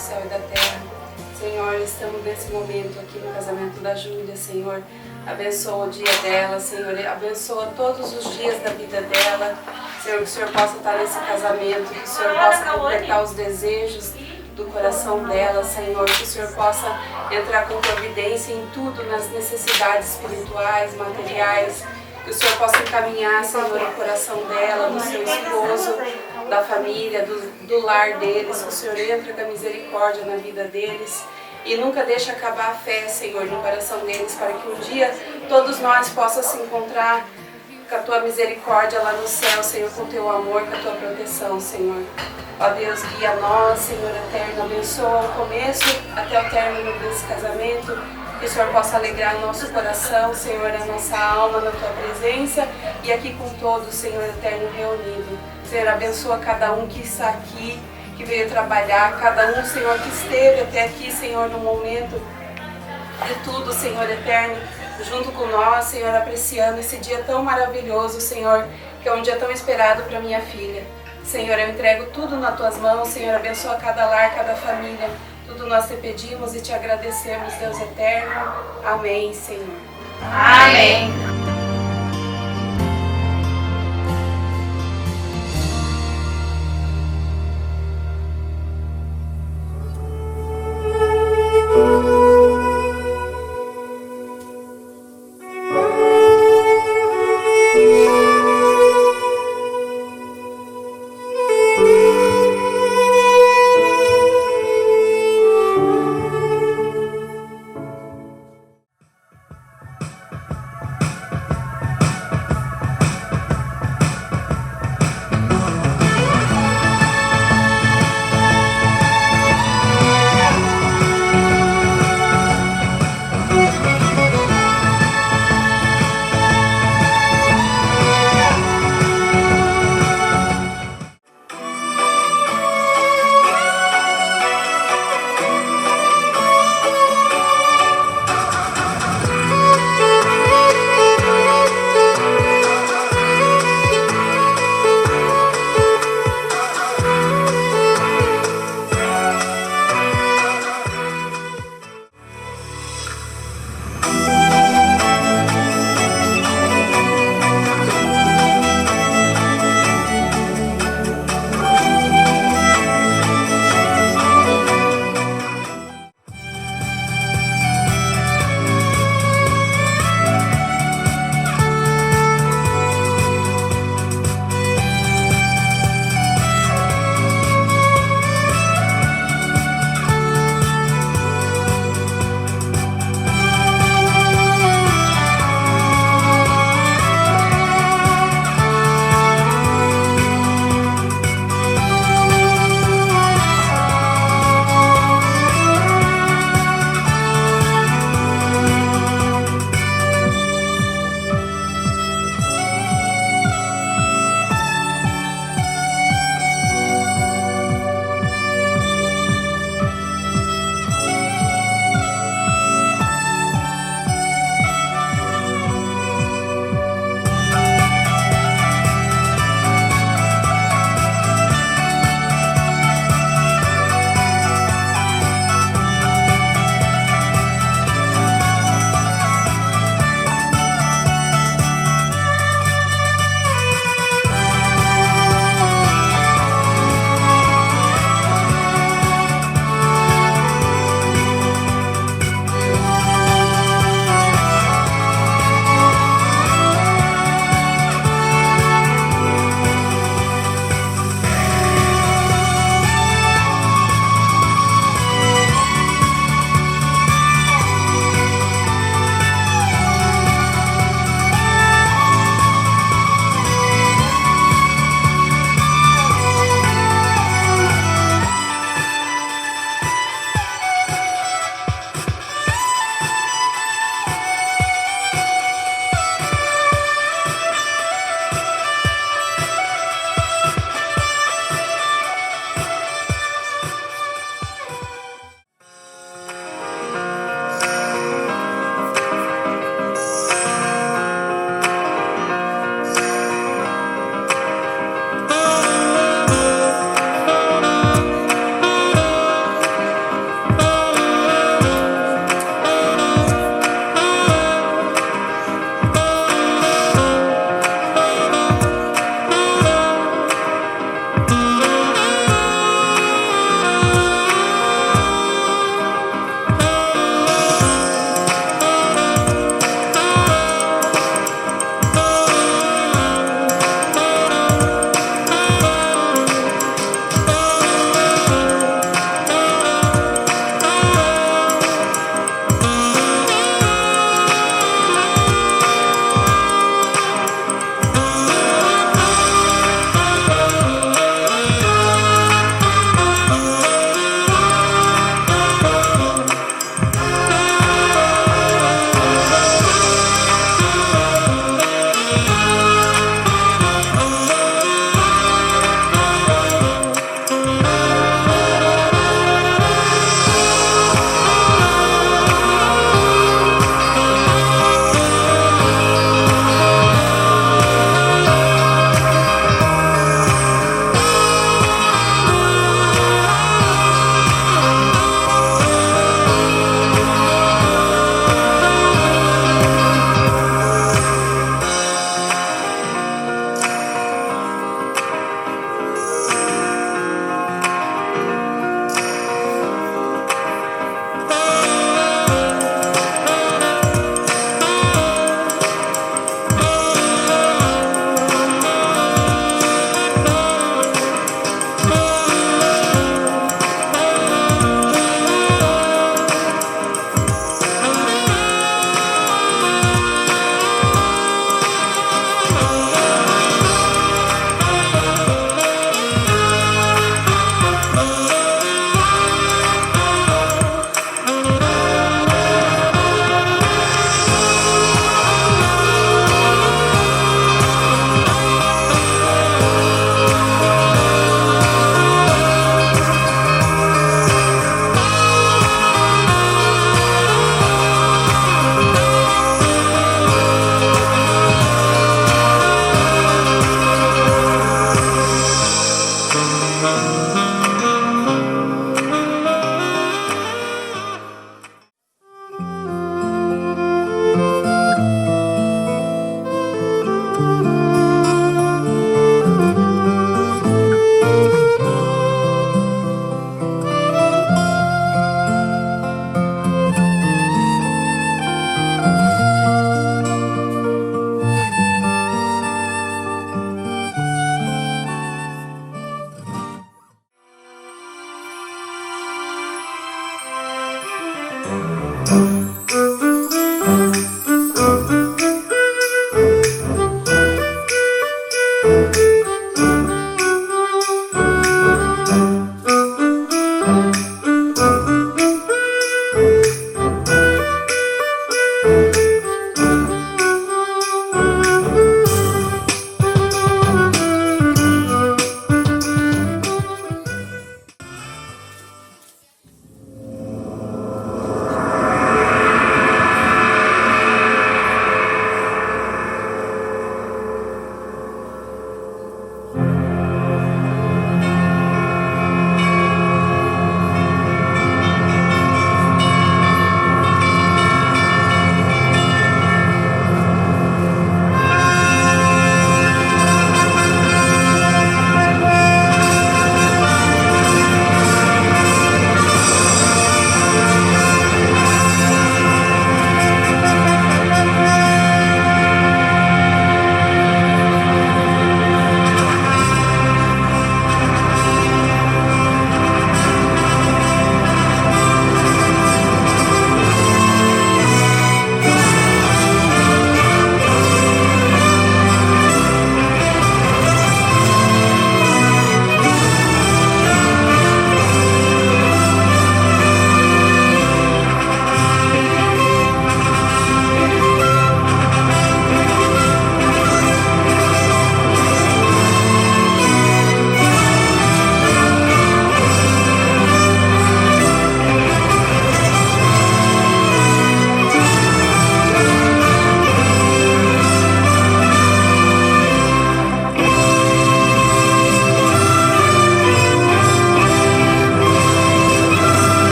céu e da terra. Senhor, estamos nesse momento aqui no casamento da Júlia, Senhor. Abençoa o dia dela, Senhor. Abençoa todos os dias da vida dela. Senhor, que o Senhor possa estar nesse casamento, que o Senhor possa completar os desejos do coração dela, Senhor. Que o Senhor possa entrar com providência em tudo, nas necessidades espirituais, materiais. Que o Senhor possa encaminhar, Senhor, o coração dela, do seu esposo, da família, do lar deles. Que o Senhor entre com a misericórdia na vida deles. E nunca deixe acabar a fé, Senhor, no coração deles, para que um dia todos nós possamos se encontrar com a Tua misericórdia lá no céu, Senhor, com o Teu amor, com a Tua proteção, Senhor. Ó Deus, guia nós, Senhor eterno, abençoa o começo até o término desse casamento, que o Senhor possa alegrar o nosso coração, Senhor, a nossa alma na Tua presença e aqui com todos, Senhor eterno, reunido. Senhor, abençoa cada um que está aqui, que veio trabalhar, cada um, Senhor, que esteve até aqui, Senhor, no momento de tudo, Senhor eterno, junto com nós, Senhor, apreciando esse dia tão maravilhoso, Senhor, que é um dia tão esperado para minha filha. Senhor, eu entrego tudo nas Tuas mãos, Senhor, abençoa cada lar, cada família, tudo nós te pedimos e te agradecemos, Deus eterno. Amém, Senhor. Amém.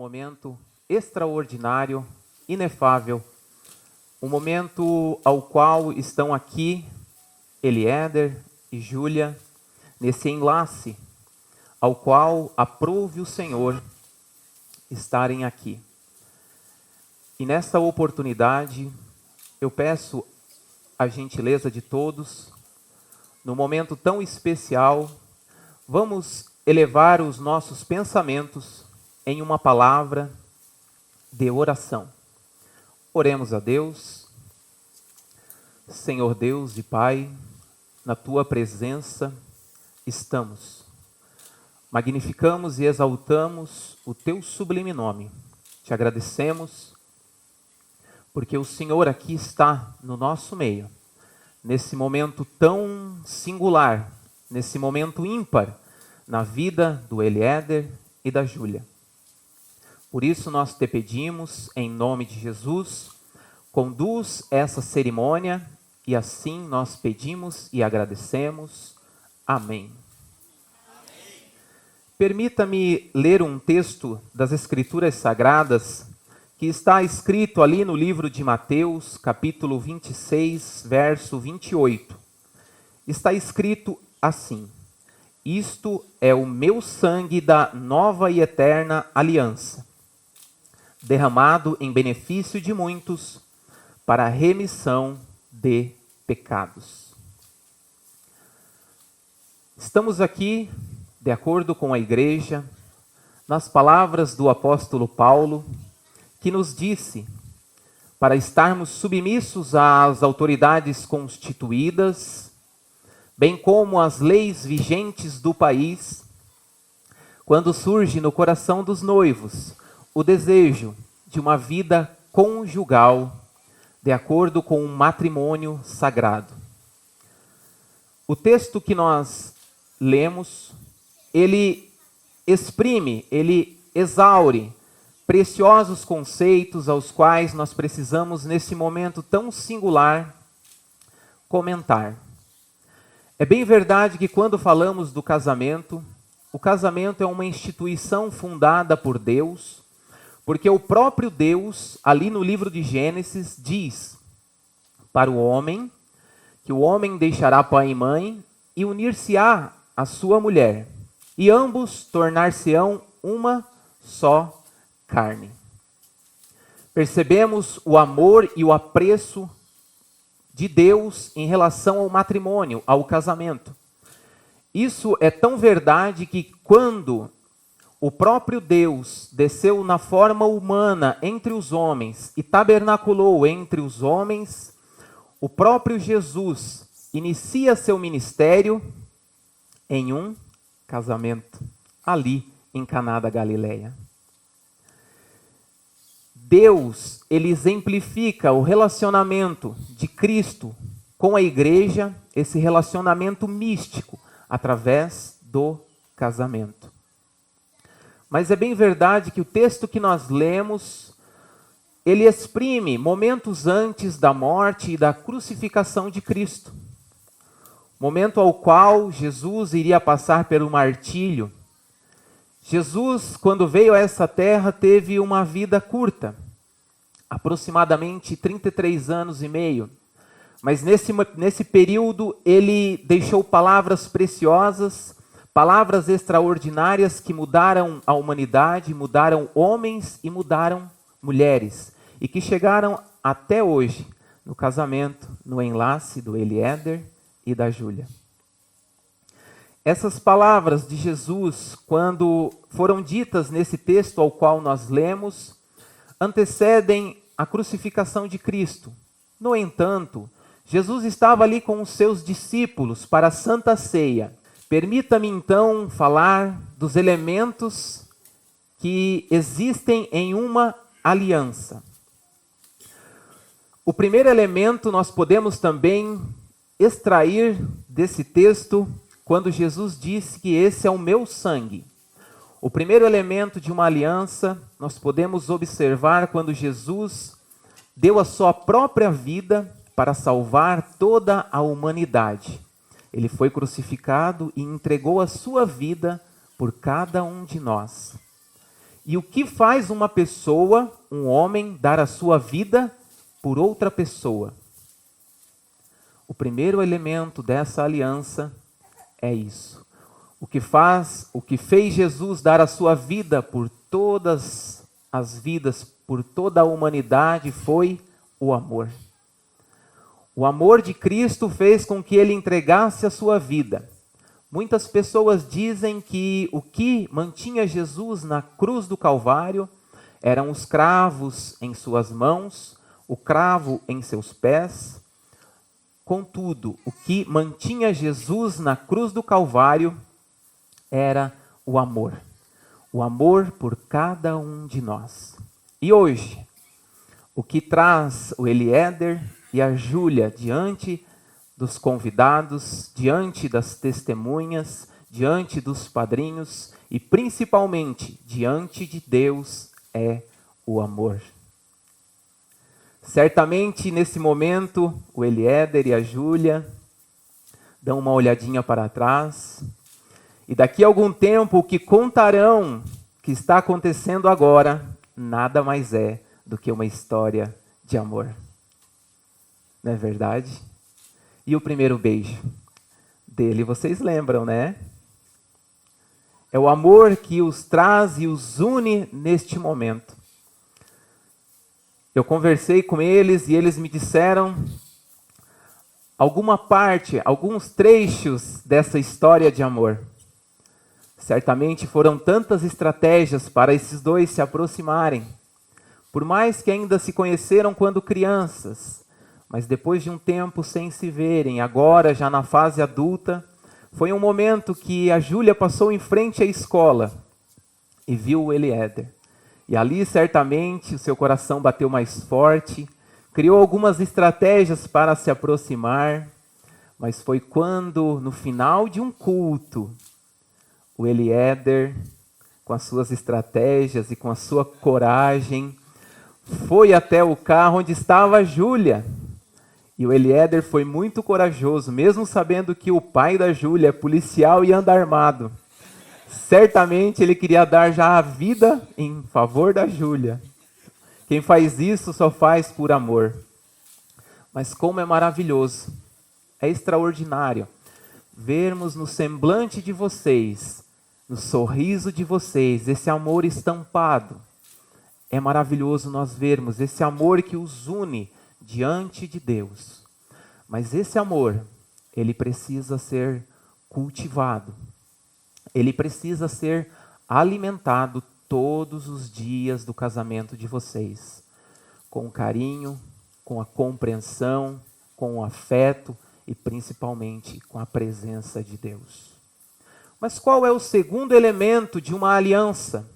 momento extraordinário, inefável, um momento ao qual estão aqui Eliéder e Júlia, nesse enlace ao qual aprouve o Senhor estarem aqui. E nesta oportunidade, eu peço a gentileza de todos, num momento tão especial, vamos elevar os nossos pensamentos em uma palavra de oração. Oremos a Deus. Senhor Deus e Pai, na Tua presença estamos. Magnificamos e exaltamos o Teu sublime nome. Te agradecemos porque o Senhor aqui está no nosso meio, nesse momento tão singular, nesse momento ímpar na vida do Eliéder e da Júlia. Por isso nós te pedimos, em nome de Jesus, conduz essa cerimônia e assim nós pedimos e agradecemos. Amém. Permita-me ler um texto das Escrituras Sagradas que está escrito ali no livro de Mateus, capítulo 26, verso 28. Está escrito assim: isto é o meu sangue da nova e eterna aliança, derramado em benefício de muitos, para a remissão de pecados. Estamos aqui, de acordo com a igreja, nas palavras do apóstolo Paulo, que nos disse para estarmos submissos às autoridades constituídas, bem como às leis vigentes do país, quando surge no coração dos noivos o desejo de uma vida conjugal, de acordo com um matrimônio sagrado. O texto que nós lemos, ele exprime, ele exaure preciosos conceitos aos quais nós precisamos, nesse momento tão singular, comentar. É bem verdade que quando falamos do casamento, o casamento é uma instituição fundada por Deus, porque o próprio Deus, ali no livro de Gênesis, diz para o homem que o homem deixará pai e mãe e unir-se-á à sua mulher, e ambos tornar-se-ão uma só carne. Percebemos o amor e o apreço de Deus em relação ao matrimônio, ao casamento. Isso é tão verdade que quando o próprio Deus desceu na forma humana entre os homens e tabernaculou entre os homens, o próprio Jesus inicia seu ministério em um casamento, ali em Caná da Galileia. Deus, ele exemplifica o relacionamento de Cristo com a igreja, esse relacionamento místico, através do casamento. Mas é bem verdade que o texto que nós lemos, ele exprime momentos antes da morte e da crucificação de Cristo. Momento ao qual Jesus iria passar pelo martírio. Jesus, quando veio a essa terra, teve uma vida curta, aproximadamente 33 anos e meio. Mas nesse período ele deixou palavras preciosas, palavras extraordinárias que mudaram a humanidade, mudaram homens e mudaram mulheres. E que chegaram até hoje no casamento, no enlace do Eliéder e da Júlia. Essas palavras de Jesus, quando foram ditas nesse texto ao qual nós lemos, antecedem a crucificação de Cristo. No entanto, Jesus estava ali com os seus discípulos para a Santa Ceia. Permita-me então falar dos elementos que existem em uma aliança. O primeiro elemento nós podemos também extrair desse texto quando Jesus disse que esse é o meu sangue. O primeiro elemento de uma aliança nós podemos observar quando Jesus deu a sua própria vida para salvar toda a humanidade. Ele foi crucificado e entregou a sua vida por cada um de nós. E o que faz uma pessoa, um homem, dar a sua vida por outra pessoa? O primeiro elemento dessa aliança é isso. O que fez Jesus dar a sua vida por todas as vidas, por toda a humanidade, foi o amor. O amor de Cristo fez com que ele entregasse a sua vida. Muitas pessoas dizem que o que mantinha Jesus na cruz do Calvário eram os cravos em suas mãos, o cravo em seus pés. Contudo, o que mantinha Jesus na cruz do Calvário era o amor. O amor por cada um de nós. E hoje, o que traz o Eliéder e a Júlia diante dos convidados, diante das testemunhas, diante dos padrinhos e principalmente diante de Deus é o amor. Certamente nesse momento o Eliéder e a Júlia dão uma olhadinha para trás e daqui a algum tempo o que contarão que está acontecendo agora nada mais é do que uma história de amor. Não é verdade? E o primeiro beijo dele, vocês lembram, né? É o amor que os traz e os une neste momento. Eu conversei com eles e eles me disseram alguma parte, alguns trechos dessa história de amor. Certamente foram tantas estratégias para esses dois se aproximarem. Por mais que ainda se conheceram quando crianças, mas depois de um tempo sem se verem, agora já na fase adulta, foi um momento que a Júlia passou em frente à escola e viu o Eliéder. E ali certamente o seu coração bateu mais forte, criou algumas estratégias para se aproximar, mas foi quando no final de um culto, o Eliéder, com as suas estratégias e com a sua coragem, foi até o carro onde estava a Júlia. E o Eliéder foi muito corajoso, mesmo sabendo que o pai da Júlia é policial e anda armado. Certamente ele queria dar já a vida em favor da Júlia. Quem faz isso só faz por amor. Mas como é maravilhoso, é extraordinário vermos no semblante de vocês, no sorriso de vocês, esse amor estampado. É maravilhoso nós vermos esse amor que os une diante de Deus. Mas esse amor, ele precisa ser cultivado. Ele precisa ser alimentado todos os dias do casamento de vocês. Com carinho, com a compreensão, com o afeto e principalmente com a presença de Deus. Mas qual é o segundo elemento de uma aliança?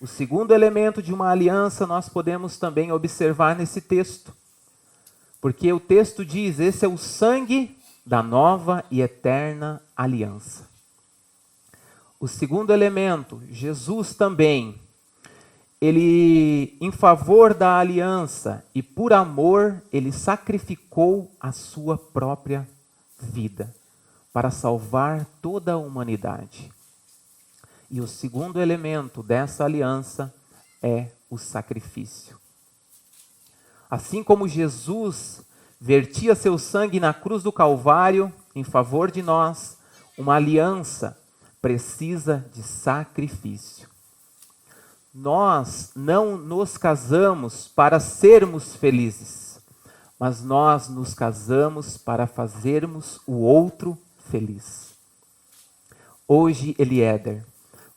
O segundo elemento de uma aliança nós podemos também observar nesse texto. Porque o texto diz, esse é o sangue da nova e eterna aliança. O segundo elemento, Jesus também, ele em favor da aliança e por amor, ele sacrificou a sua própria vida para salvar toda a humanidade. E o segundo elemento dessa aliança é o sacrifício. Assim como Jesus vertia seu sangue na cruz do Calvário em favor de nós, uma aliança precisa de sacrifício. Nós não nos casamos para sermos felizes, mas nós nos casamos para fazermos o outro feliz. Hoje, Eliéder,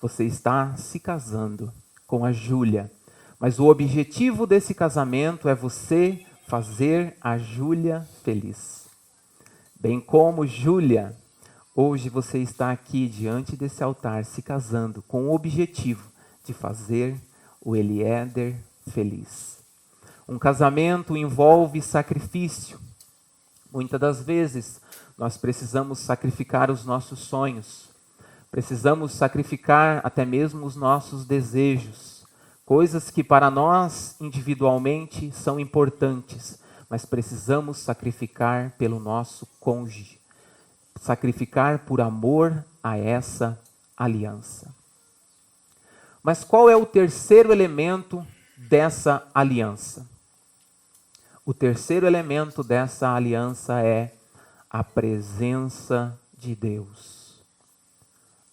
você está se casando com a Júlia, mas o objetivo desse casamento é você fazer a Júlia feliz. Bem como Júlia, hoje você está aqui diante desse altar se casando com o objetivo de fazer o Eliéder feliz. Um casamento envolve sacrifício. Muitas das vezes nós precisamos sacrificar os nossos sonhos. Precisamos sacrificar até mesmo os nossos desejos, coisas que para nós individualmente são importantes, mas precisamos sacrificar pelo nosso cônjuge, sacrificar por amor a essa aliança. Mas qual é o terceiro elemento dessa aliança? O terceiro elemento dessa aliança é a presença de Deus.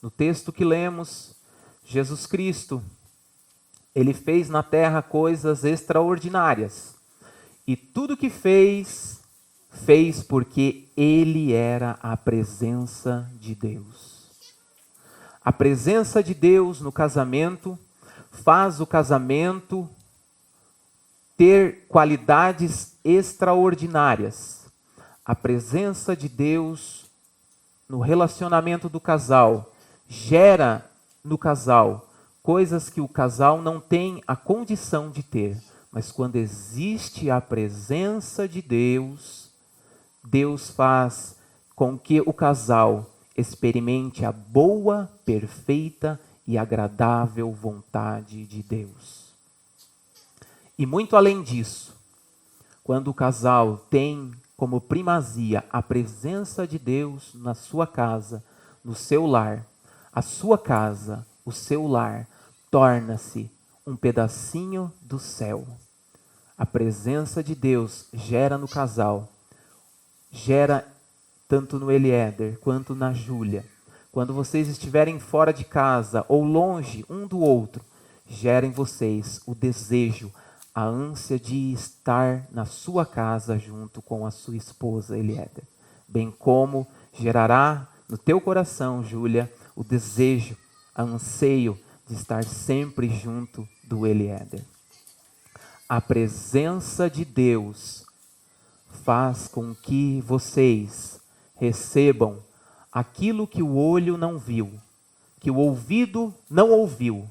No texto que lemos, Jesus Cristo, ele fez na terra coisas extraordinárias. E tudo que fez porque ele era a presença de Deus. A presença de Deus no casamento faz o casamento ter qualidades extraordinárias. A presença de Deus no relacionamento do casal gera no casal coisas que o casal não tem a condição de ter. Mas quando existe a presença de Deus, Deus faz com que o casal experimente a boa, perfeita e agradável vontade de Deus. E muito além disso, quando o casal tem como primazia a presença de Deus na sua casa, no seu lar, a sua casa, o seu lar, torna-se um pedacinho do céu. A presença de Deus gera no casal, gera tanto no Eliéder quanto na Júlia. Quando vocês estiverem fora de casa ou longe um do outro, gera em vocês o desejo, a ânsia de estar na sua casa junto com a sua esposa Eliéder. Bem como gerará no teu coração, Júlia, o desejo, o anseio de estar sempre junto do Eliéder. A presença de Deus faz com que vocês recebam aquilo que o olho não viu, que o ouvido não ouviu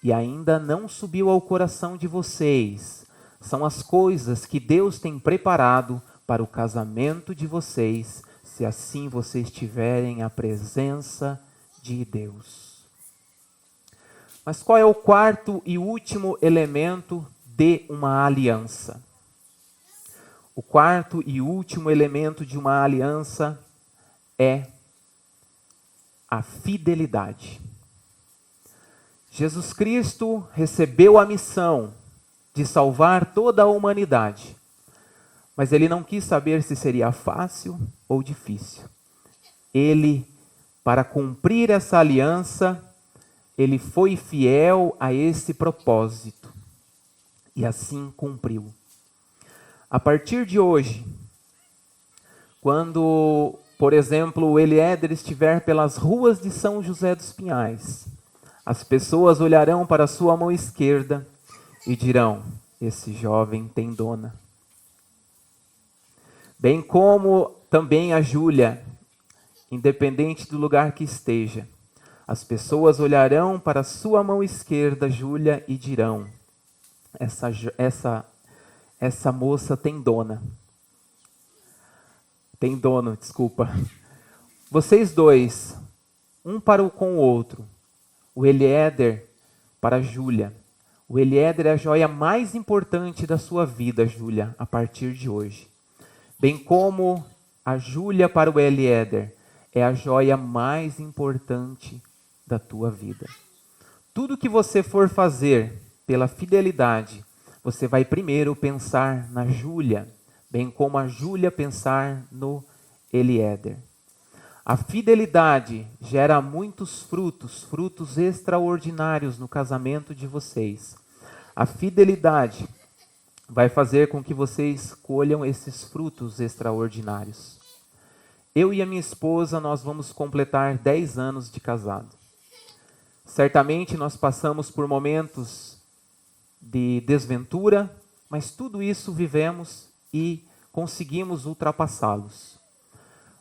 e ainda não subiu ao coração de vocês. São as coisas que Deus tem preparado para o casamento de vocês, se assim vocês tiverem a presença de Deus. Mas qual é o quarto e último elemento de uma aliança? O quarto e último elemento de uma aliança é a fidelidade. Jesus Cristo recebeu a missão de salvar toda a humanidade, mas ele não quis saber se seria fácil ou difícil. Ele, para cumprir essa aliança, ele foi fiel a esse propósito e assim cumpriu. A partir de hoje, quando, por exemplo, o Eliéder estiver pelas ruas de São José dos Pinhais, as pessoas olharão para a sua mão esquerda e dirão: esse jovem tem dona. Bem como também a Júlia, independente do lugar que esteja, as pessoas olharão para a sua mão esquerda, Júlia, e dirão: essa moça tem dona. Tem dono, desculpa. Vocês dois, um para com o outro. O Eliéder para a Júlia. O Eliéder é a joia mais importante da sua vida, Júlia, a partir de hoje. Bem como a Júlia para o Eliéder é a joia mais importante da tua vida. Tudo que você for fazer pela fidelidade, você vai primeiro pensar na Júlia, bem como a Júlia pensar no Eliéder. A fidelidade gera muitos frutos extraordinários no casamento de vocês. A fidelidade vai fazer com que vocês colham esses frutos extraordinários. Eu e a minha esposa, nós vamos completar 10 anos de casado. Certamente nós passamos por momentos de desventura, mas tudo isso vivemos e conseguimos ultrapassá-los.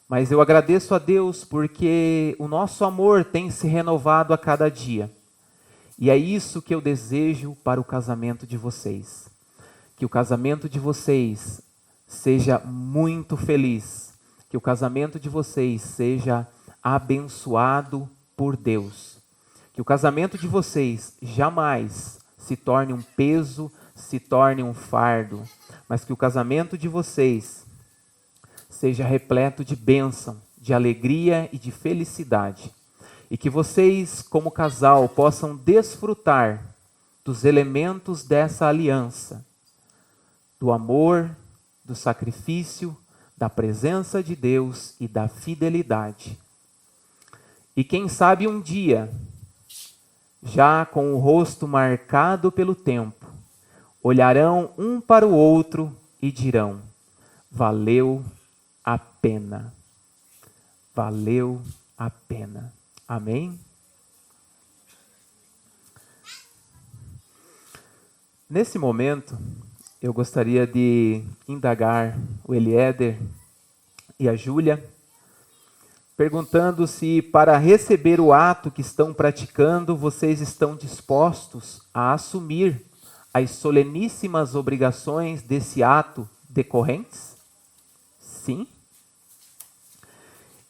Mas eu agradeço a Deus porque o nosso amor tem se renovado a cada dia. E é isso que eu desejo para o casamento de vocês. Que o casamento de vocês seja muito feliz. Que o casamento de vocês seja abençoado por Deus. Que o casamento de vocês jamais se torne um peso, se torne um fardo. Mas que o casamento de vocês seja repleto de bênção, de alegria e de felicidade. e que vocês, como casal, possam desfrutar dos elementos dessa aliança, do amor, do sacrifício, da presença de Deus e da fidelidade. E quem sabe um dia, já com o rosto marcado pelo tempo, olharão um para o outro e dirão: valeu a pena. Valeu a pena. Amém? Nesse momento, eu gostaria de indagar o Eliéder e a Júlia, perguntando se para receber o ato que estão praticando, vocês estão dispostos a assumir as soleníssimas obrigações desse ato decorrentes? Sim?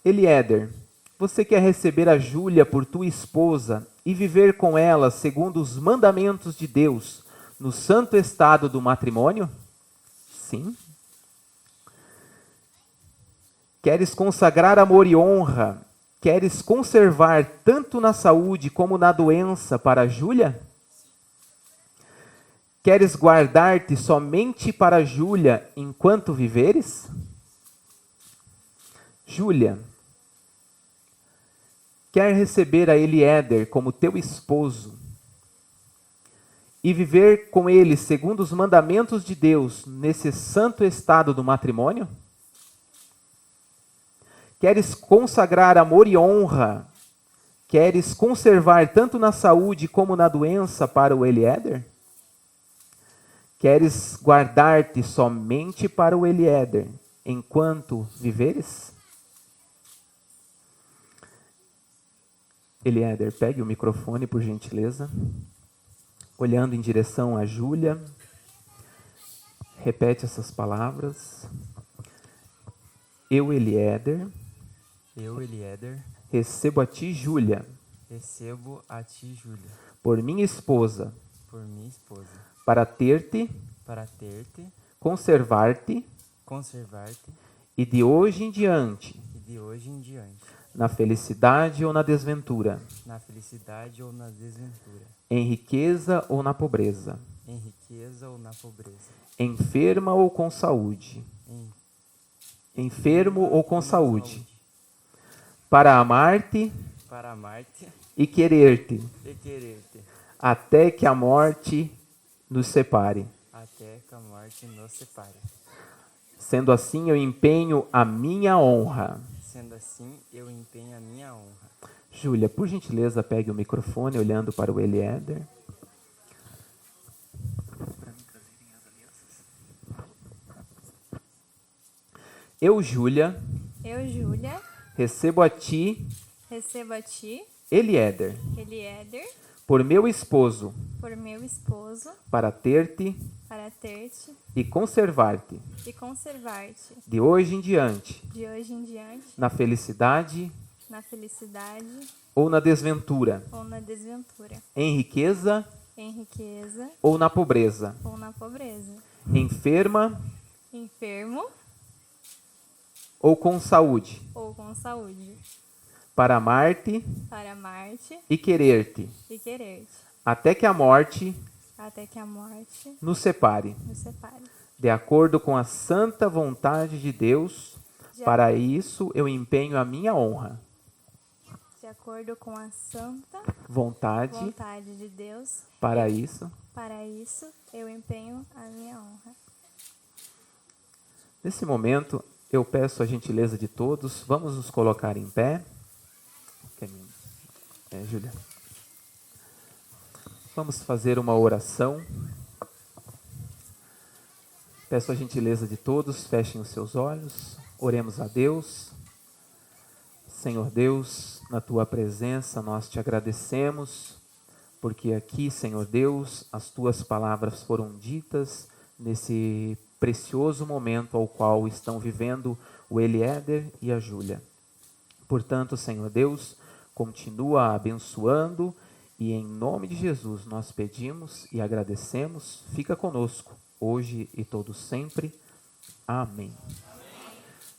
Eliéder, você quer receber a Júlia por tua esposa e viver com ela segundo os mandamentos de Deus no santo estado do matrimônio? Sim. Queres consagrar amor e honra? Queres conservar tanto na saúde como na doença para a Júlia? Queres guardar-te somente para a Júlia enquanto viveres? Júlia, quer receber a Eliéder como teu esposo e viver com ele segundo os mandamentos de Deus nesse santo estado do matrimônio? Queres consagrar amor e honra? Queres conservar tanto na saúde como na doença para o Eliéder? Queres guardar-te somente para o Eliéder enquanto viveres? Eliéder, pegue o microfone, por gentileza. Olhando em direção a Júlia, repete essas palavras. Eu, Eliéder, recebo a ti, Júlia, por minha esposa, para ter-te, conservar-te e de hoje em diante, na felicidade ou na desventura, em riqueza ou na pobreza, enferma ou com saúde, enfermo ou com saúde, para amar-te e querer-te, até que a morte nos separe. Sendo assim, eu empenho a minha honra. Júlia, por gentileza, pegue o microfone olhando para o Eliéder. Eu, Júlia, recebo a ti, Eliéder, por meu esposo, para ter-te e conservar-te, de hoje em diante, na felicidade ou na desventura, em riqueza ou na pobreza, enfermo ou com saúde, para amar-te e querer-te, até que a morte nos separe, de acordo com a santa vontade de Deus. Para isso eu empenho a minha honra. De acordo com a santa vontade de Deus. Para isso eu empenho a minha honra. Nesse momento, eu peço a gentileza de todos, vamos nos colocar em pé. Júlia. Vamos fazer uma oração. Peço a gentileza de todos, fechem os seus olhos, oremos a Deus. Senhor Deus, na Tua presença nós Te agradecemos, porque aqui, Senhor Deus, as Tuas palavras foram ditas nesse precioso momento ao qual estão vivendo o Eliéder e a Júlia. Portanto, Senhor Deus, continua abençoando e em nome de Jesus nós pedimos e agradecemos. Fica conosco, hoje e todo sempre. Amém.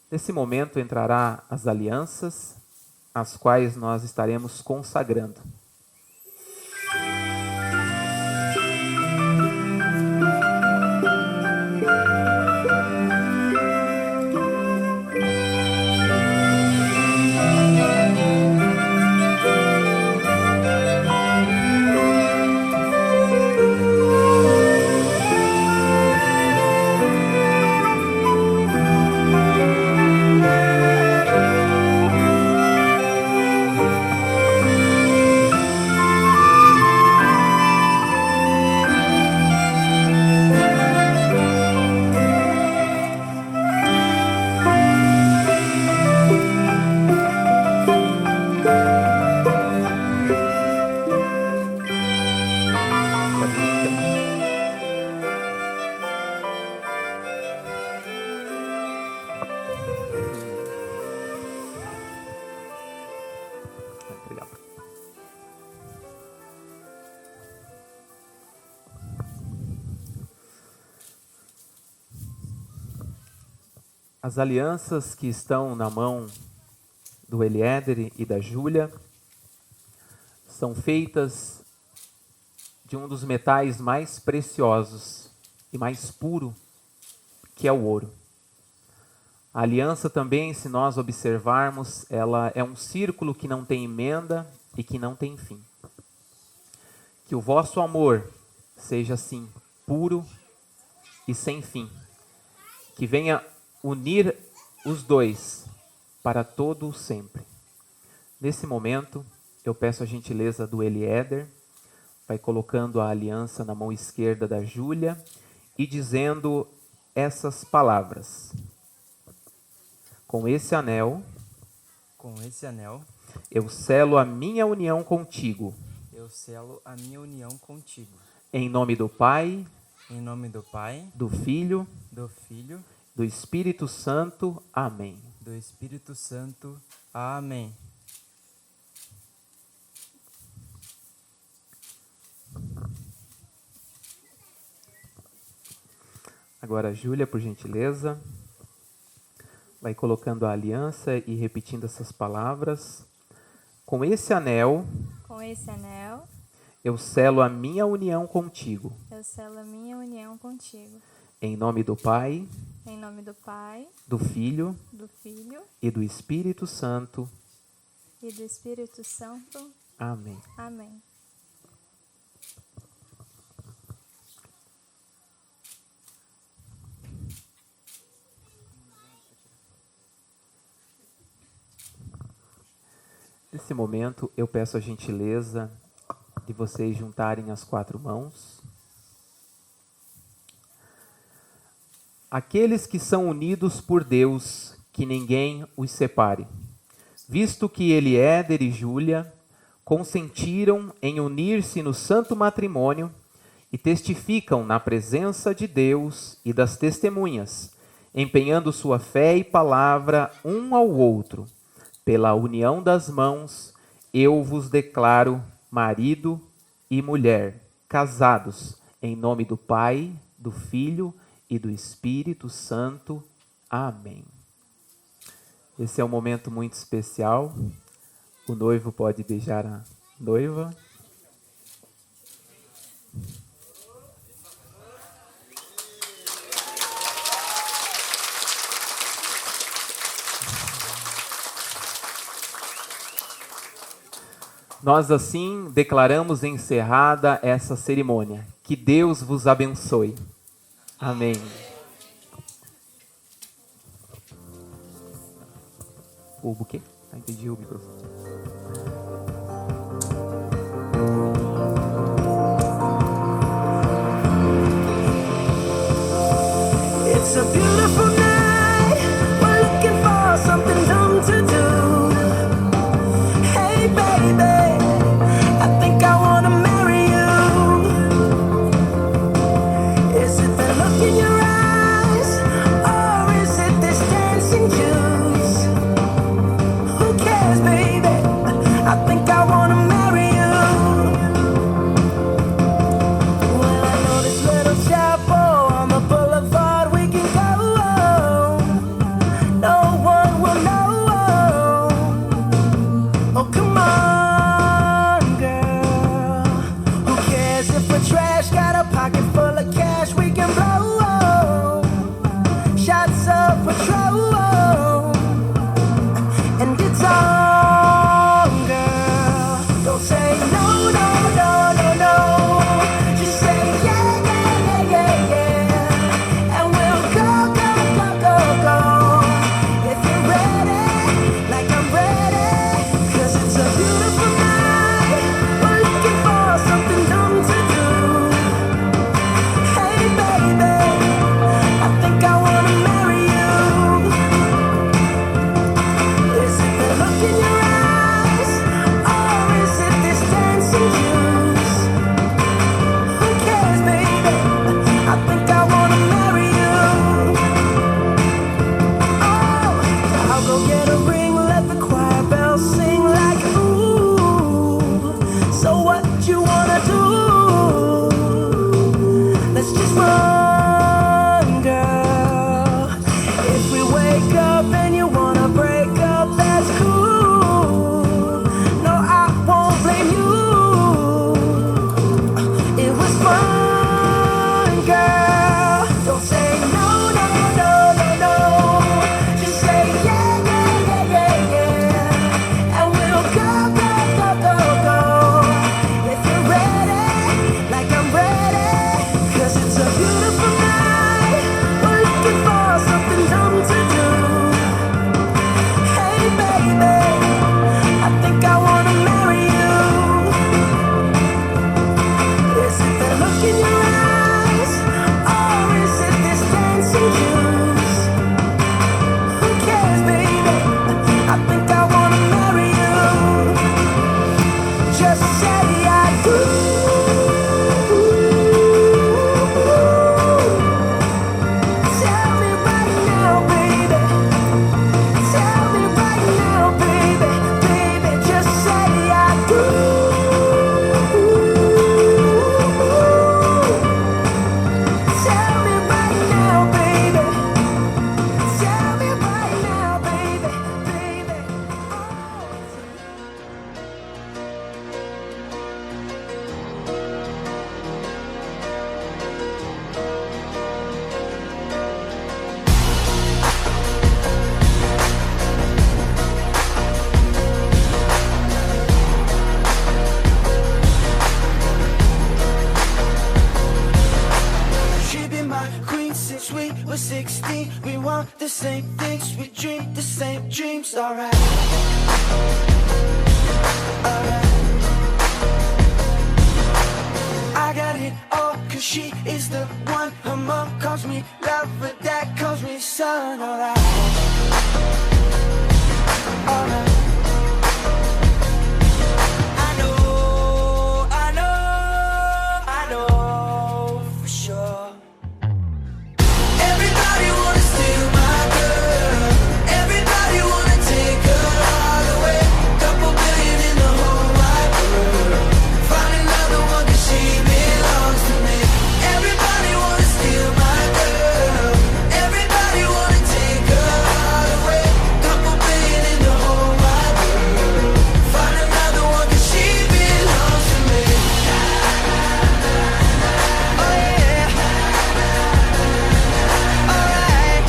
Nesse momento entrará as alianças as quais nós estaremos consagrando. As alianças que estão na mão do Eliéder e da Júlia são feitas de um dos metais mais preciosos e mais puro, que é o ouro. A aliança também, se nós observarmos, ela é um círculo que não tem emenda e que não tem fim. Que o vosso amor seja assim, puro e sem fim. Que venha unir os dois para todo o sempre. Nesse momento, eu peço a gentileza do Eliéder, vai colocando a aliança na mão esquerda da Júlia e dizendo essas palavras. Com esse anel, eu selo a minha união contigo. Em nome do Pai, do Filho, do Espírito Santo. Amém. Amém. Agora, Júlia, por gentileza, vai colocando a aliança e repetindo essas palavras. Com esse anel, eu selo a minha união contigo. Em nome do Pai, do Filho, e do Espírito Santo. Amém. Amém. Nesse momento, eu peço a gentileza de vocês juntarem as 4 mãos. Aqueles que são unidos por Deus, que ninguém os separe. Visto que Eliéder e Júlia consentiram em unir-se no santo matrimônio e testificam na presença de Deus e das testemunhas, empenhando sua fé e palavra um ao outro. Pela união das mãos, eu vos declaro marido e mulher, casados, em nome do Pai, do Filho e do Espírito Santo. Amém. Esse é um momento muito especial. O noivo pode beijar a noiva. Nós assim declaramos encerrada essa cerimônia. Que Deus vos abençoe. Amém. O buquê? Entendi o microfone. It's a beautiful night. We're looking for something dumb to do. Hey baby, I think I wanna marry you. Is it the look in your eyes, or is it this dancing juice? Who cares, baby? I think I wanna marry you. Well, I know this little chapel on the boulevard we can go. So what you wanna do? Let's just run, girl. If we wake up and you wanna break up, that's cool. No, I won't blame you. It was fun, girl. Don't say no, no, no, no, no. Just say yeah, yeah, yeah, yeah, yeah. And we'll go, go, go, go, go. If you're ready, like I'm ready. 'Cause it's a beautiful night. We're looking for something dumb to do. Hey baby, I think I wanna marry you. Is it the look in your eyes, or is it this dancing juice? Who cares, baby? I think I wanna marry you. Just say I do. Tell me right now, baby. Tell me right now, baby. Baby, just say I do. Tell me right now, baby. Tell me right now, baby. Baby. She be my queen since we were 16. We want the same things, we dream the same dreams. Alright. Alright. I got it all, 'cause she is the one. Her mom calls me love, but dad calls me son. Alright. Alright. I know, I know, I know for sure. Everybody wanna steal my girl. Everybody wanna take her all away. Couple billion in the whole wide world. Find another one 'cause she belongs to me. Everybody wanna steal my girl. Everybody wanna take her all away. Couple billion in the whole wide world. Find another one 'cause she belongs to me. Oh yeah. Alright.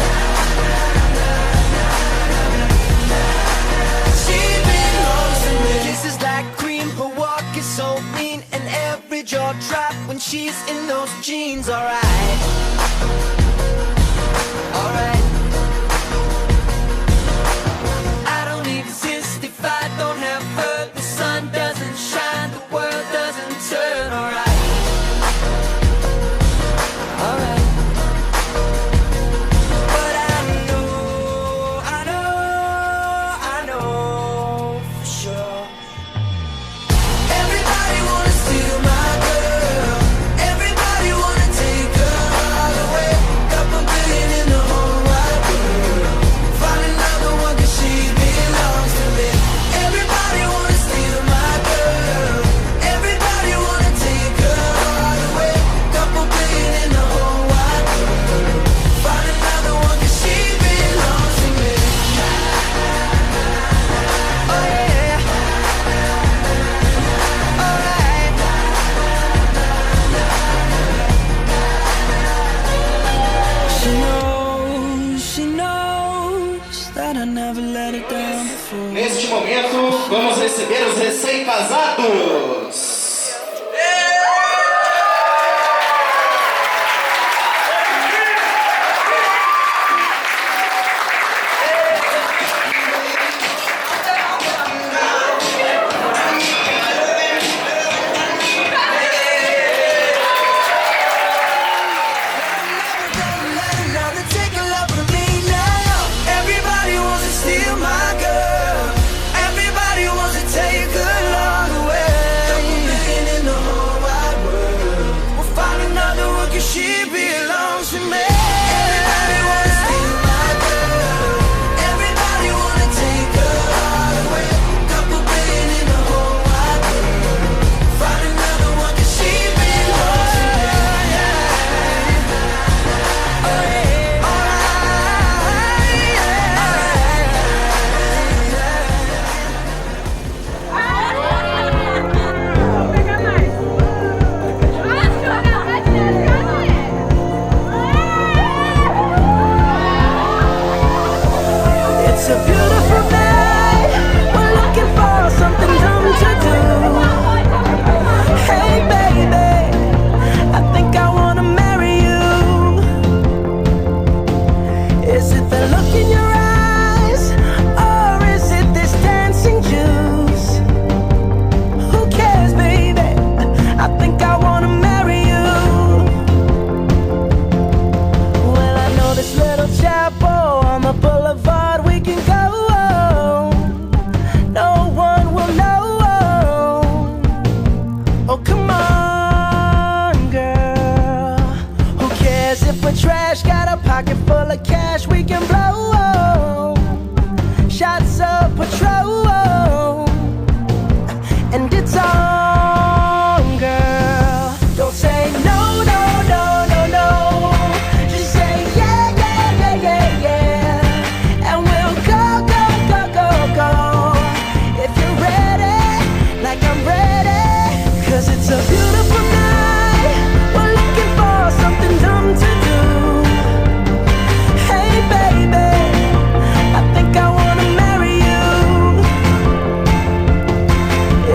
She belongs to me. Kisses like cream, her walk is so mean, and every jaw drop when she's in those jeans. Alright. Alright. I don't exist if I don't have her. The sun doesn't shine, the world doesn't turn. Alright. Alright. But I know, I know, I know for sure. Everybody wanna steal my girl. Everybody wanna take her all away. Couple billion in the whole wide world. Find another one 'cause she belongs to me. Everybody wanna steal my girl. Everybody wanna take her all away. Couple billion in the whole wide world. Find another one 'cause she belongs to me. Oh yeah. Alright. She knows that I never let her down before. Neste momento, vamos receber os recém-casados. Take a love with me now. Everybody wants to steal my girl. Everybody wants to take her long away. strong, girl. Don't say no, no, no, no, no. Just say yeah, yeah, yeah, yeah, yeah. And we'll go, go, go, go, go. If you're ready, like I'm ready. 'Cause it's a beautiful night. We're looking for something dumb to do. Hey baby, I think I wanna marry you.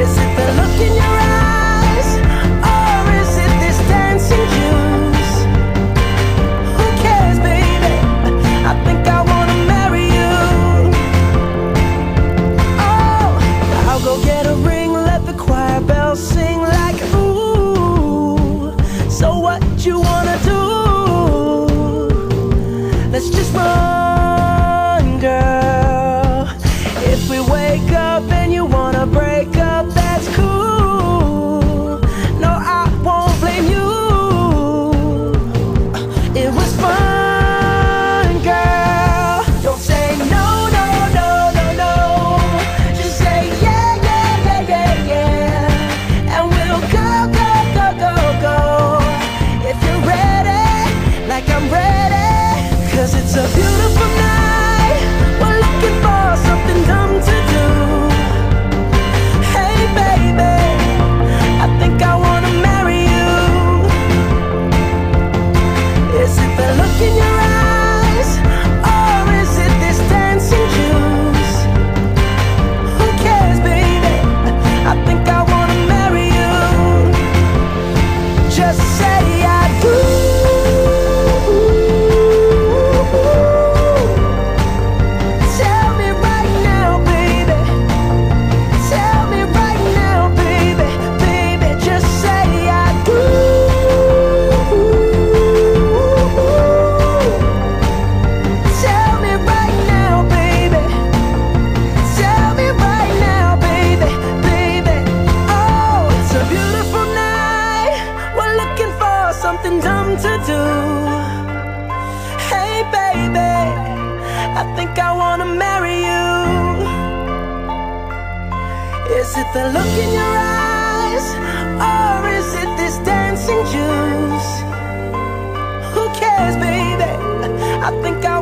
Is it the look in your eyes, or is it this dancing juice? Who cares, baby? I think I wanna marry you. Oh, I'll go get a ring, let the choir bells sing like ooh. So what you wanna do? Let's just run, girl. If we wake up and you wanna break up, that's cool. No, I won't blame you. It was fun, girl. Don't say no, no, no, no, no. Just say yeah, yeah, yeah, yeah, yeah. And we'll go, go, go, go, go. If you're ready, like I'm ready. 'Cause it's a beautiful night. We're looking for something dumb to do. Hey baby, I think I wanna marry you. Is it the look in your eyes, or is it this dancing juice? Who cares, baby? I think I wanna marry you. Just say I do. Tell me right now, baby. Tell me right now, baby. Baby, just say I do. Tell me right now, baby. Tell me right now, baby. Baby, oh, it's a beautiful night. We're looking for something dumb to do. Hey baby, I think I wanna marry you. Is it the look in your eyes, or is it this dancing juice? Who cares, baby? I think I